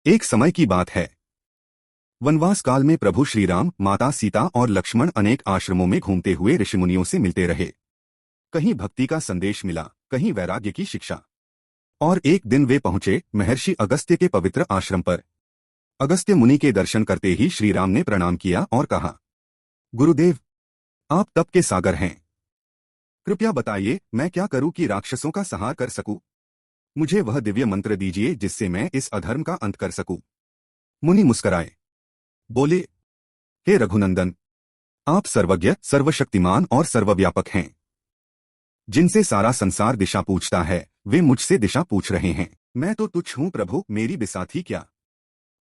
एक समय की बात है। वनवास काल में प्रभु श्री राम, माता सीता और लक्ष्मण अनेक आश्रमों में घूमते हुए ऋषिमुनियों से मिलते रहे। कहीं भक्ति का संदेश मिला, कहीं वैराग्य की शिक्षा। और एक दिन वे पहुंचे महर्षि अगस्त्य के पवित्र आश्रम पर। अगस्त्य मुनि के दर्शन करते ही श्री राम ने प्रणाम किया और कहा, गुरुदेव, आप तप के सागर हैं। कृपया बताइए, मैं क्या करूं कि राक्षसों का संहार कर सकूं? मुझे वह दिव्य मंत्र दीजिए जिससे मैं इस अधर्म का अंत कर सकूं। मुनि मुस्कराए, बोले, हे रघुनंदन, आप सर्वज्ञ, सर्वशक्तिमान और सर्वव्यापक हैं। जिनसे सारा संसार दिशा पूछता है, वे मुझसे दिशा पूछ रहे हैं। मैं तो तुच्छ हूं प्रभु, मेरी बिसाथी क्या?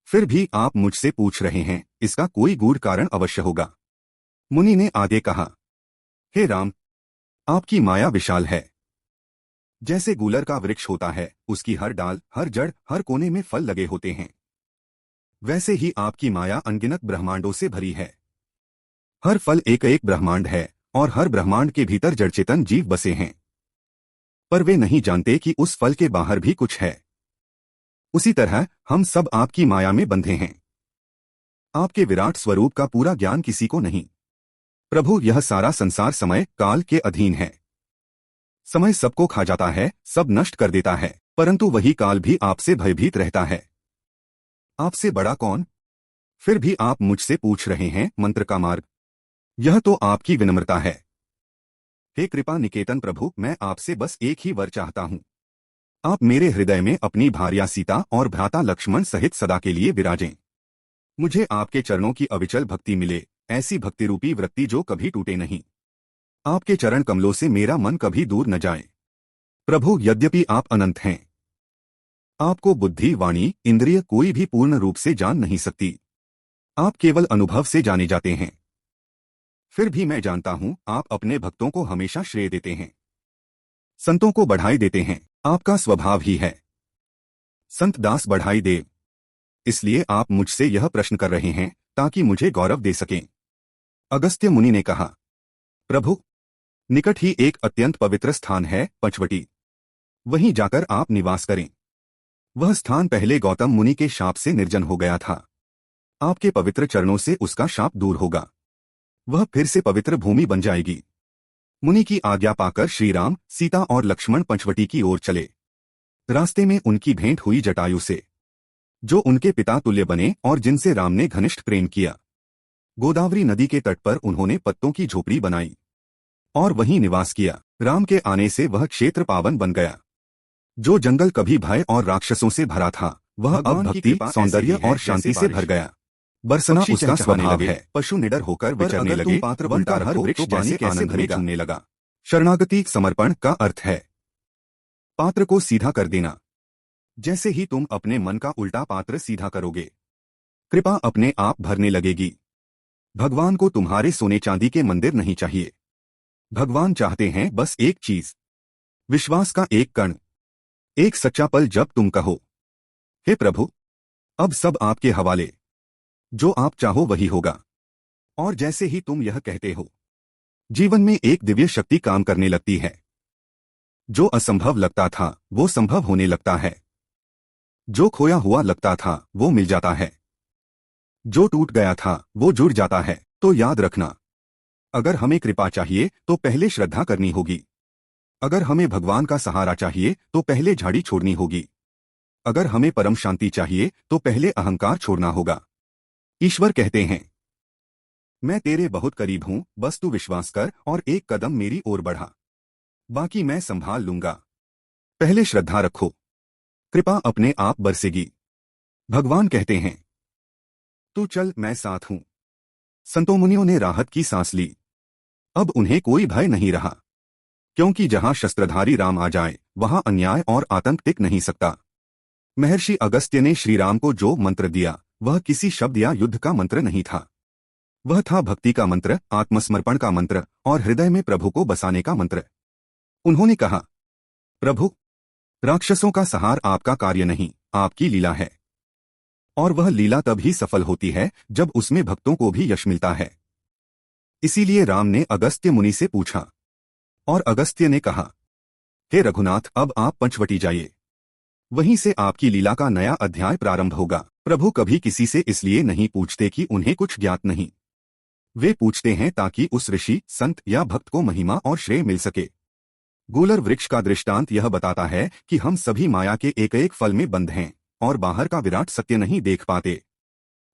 फिर भी आप मुझसे पूछ रहे हैं, इसका कोई गूढ़ कारण अवश्य होगा। मुनि ने आगे कहा, हे राम, आपकी माया विशाल है। जैसे गूलर का वृक्ष होता है, उसकी हर डाल, हर जड़, हर कोने में फल लगे होते हैं, वैसे ही आपकी माया अनगिनत ब्रह्मांडों से भरी है। हर फल एक एक ब्रह्मांड है और हर ब्रह्मांड के भीतर जड़चेतन जीव बसे हैं। पर वे नहीं जानते कि उस फल के बाहर भी कुछ है। उसी तरह हम सब आपकी माया में बंधे हैं। आपके विराट स्वरूप का पूरा ज्ञान किसी को नहीं। प्रभु, यह सारा संसार समय काल के अधीन है। समय सबको खा जाता है, सब नष्ट कर देता है, परंतु वही काल भी आपसे भयभीत रहता है। आपसे बड़ा कौन? फिर भी आप मुझसे पूछ रहे हैं मंत्र का मार्ग। यह तो आपकी विनम्रता है। हे कृपा निकेतन प्रभु, मैं आपसे बस एक ही वर चाहता हूं। आप मेरे हृदय में अपनी भार्या सीता और भ्राता लक्ष्मण सहित सदा के लिए विराजें। मुझे आपके चरणों की अविचल भक्ति मिले, ऐसी भक्ति रूपी वृत्ति जो कभी टूटे नहीं। आपके चरण कमलों से मेरा मन कभी दूर न जाए। प्रभु, यद्यपि आप अनंत हैं, आपको बुद्धि, वाणी, इंद्रिय कोई भी पूर्ण रूप से जान नहीं सकती। आप केवल अनुभव से जाने जाते हैं। फिर भी मैं जानता हूं, आप अपने भक्तों को हमेशा श्रेय देते हैं, संतों को बढ़ाई देते हैं। आपका स्वभाव ही है संत दास बढ़ाई देव। इसलिए आप मुझसे यह प्रश्न कर रहे हैं ताकि मुझे गौरव दे सकें। अगस्त्य मुनि ने कहा, प्रभु, निकट ही एक अत्यंत पवित्र स्थान है, पंचवटी। वहीं जाकर आप निवास करें। वह स्थान पहले गौतम मुनि के शाप से निर्जन हो गया था। आपके पवित्र चरणों से उसका शाप दूर होगा। वह फिर से पवित्र भूमि बन जाएगी। मुनि की आज्ञा पाकर श्री राम, सीता और लक्ष्मण पंचवटी की ओर चले। रास्ते में उनकी भेंट हुई जटायु से, जो उनके पिता तुल्य बने और जिनसे राम ने घनिष्ठ प्रेम किया। गोदावरी नदी के तट पर उन्होंने पत्तों की झोपड़ी बनाई और वहीं निवास किया। राम के आने से वह क्षेत्र पावन बन गया। जो जंगल कभी भय और राक्षसों से भरा था, वह अब भक्ति, सौंदर्य और शांति से भर गया। बरसना उसका स्वभाव है। पशु निडर होकर विचरने लगे, पात्र बनकर हर वृक्ष जैसे आनंद में झूमने लगा। शरणागति समर्पण का अर्थ है पात्र को सीधा कर देना। जैसे ही तुम अपने मन का उल्टा पात्र सीधा करोगे, कृपा अपने आप भरने लगेगी। भगवान को तुम्हारे सोने चांदी के मंदिर नहीं चाहिए। भगवान चाहते हैं बस एक चीज, विश्वास का एक कण, एक सच्चा पल जब तुम कहो, हे प्रभु, अब सब आपके हवाले। जो आप चाहो वही होगा। और जैसे ही तुम यह कहते हो, जीवन में एक दिव्य शक्ति काम करने लगती है। जो असंभव लगता था वो संभव होने लगता है। जो खोया हुआ लगता था वो मिल जाता है। जो टूट गया था वो जुड़ जाता है। तो याद रखना, अगर हमें कृपा चाहिए तो पहले श्रद्धा करनी होगी। अगर हमें भगवान का सहारा चाहिए तो पहले झाड़ी छोड़नी होगी। अगर हमें परम शांति चाहिए तो पहले अहंकार छोड़ना होगा। ईश्वर कहते हैं, मैं तेरे बहुत करीब हूं, बस तू विश्वास कर और एक कदम मेरी ओर बढ़ा, बाकी मैं संभाल लूंगा। पहले श्रद्धा रखो, कृपा अपने आप बरसेगी। भगवान कहते हैं, तू चल, मैं साथ हूं। संतों मुनियों ने राहत की सांस ली। अब उन्हें कोई भय नहीं रहा, क्योंकि जहां शस्त्रधारी राम आ जाए वहां अन्याय और आतंक टिक नहीं सकता। महर्षि अगस्त्य ने श्री राम को जो मंत्र दिया वह किसी शब्द या युद्ध का मंत्र नहीं था। वह था भक्ति का मंत्र, आत्मसमर्पण का मंत्र और हृदय में प्रभु को बसाने का मंत्र। उन्होंने कहा, प्रभु, राक्षसों का संहार आपका कार्य नहीं, आपकी लीला है। और वह लीला तभी सफल होती है जब उसमें भक्तों को भी यश मिलता है। इसीलिए राम ने अगस्त्य मुनि से पूछा और अगस्त्य ने कहा, हे रघुनाथ, अब आप पंचवटी जाइए। वहीं से आपकी लीला का नया अध्याय प्रारंभ होगा। प्रभु कभी किसी से इसलिए नहीं पूछते कि उन्हें कुछ ज्ञात नहीं। वे पूछते हैं ताकि उस ऋषि, संत या भक्त को महिमा और श्रेय मिल सके। गूलर वृक्ष का दृष्टांत यह बताता है कि हम सभी माया के एक एक फल में बंद हैं और बाहर का विराट सत्य नहीं देख पाते।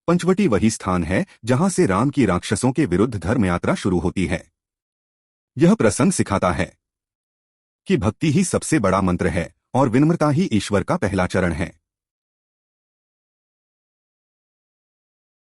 पंचवटी वही स्थान है जहां से राम की राक्षसों के विरुद्ध धर्म यात्रा शुरू होती है। यह प्रसंग सिखाता है कि भक्ति ही सबसे बड़ा मंत्र है और विनम्रता ही ईश्वर का पहला चरण है।